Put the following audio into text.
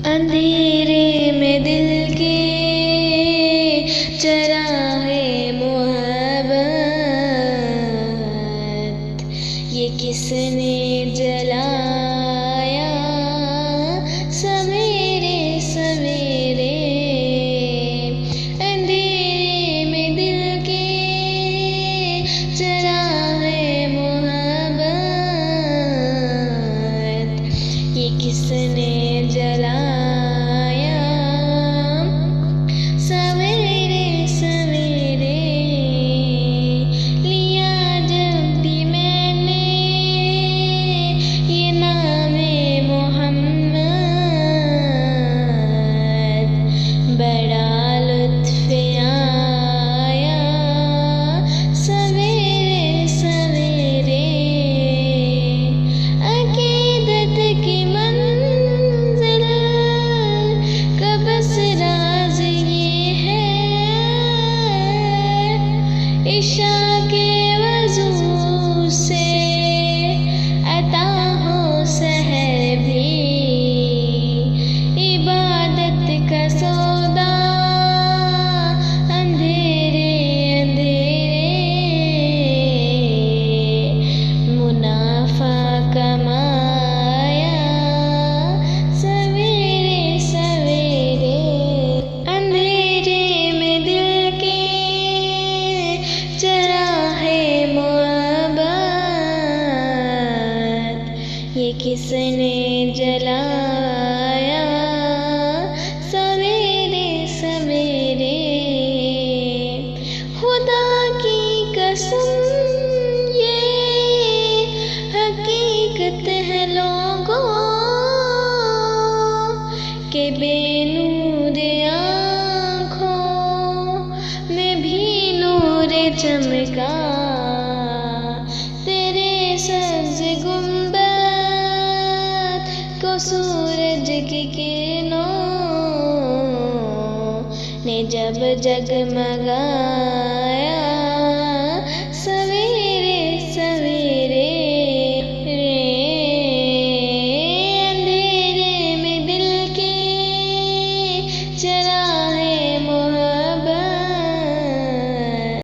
अंधेरे में दिल के चराहे मोहब्बत, ये किसने जलाया सवेरे सवेरे। अंधेरे में दिल के चराहे मोहब्बत, ये किसने जलाया सवेरे सवेरे। लिया जब भी मैंने ये नामे मोहम्मद, बड़ा लुत्फ़ आया सवेरे सवेरे। अक़ीदत की मंज़िल का बस राज़ ये है, इशा के वज़ू से अता हो सहर भी। इबादत का सौदा अंधेरे अंधेरे, मुनाफा कमाया सवेरे सवेरे। अंधेरे में दिल के चराहे मोहब्बत, ये किसने जलाया सवेरे सवेरे। खुदा की कसम ये हकीकत है लोगों के, बेनूर आँखों में भी नूर चमका। तेरे सब्ज़ गुंबद को सूरज की किरणों ने जब जगमगाया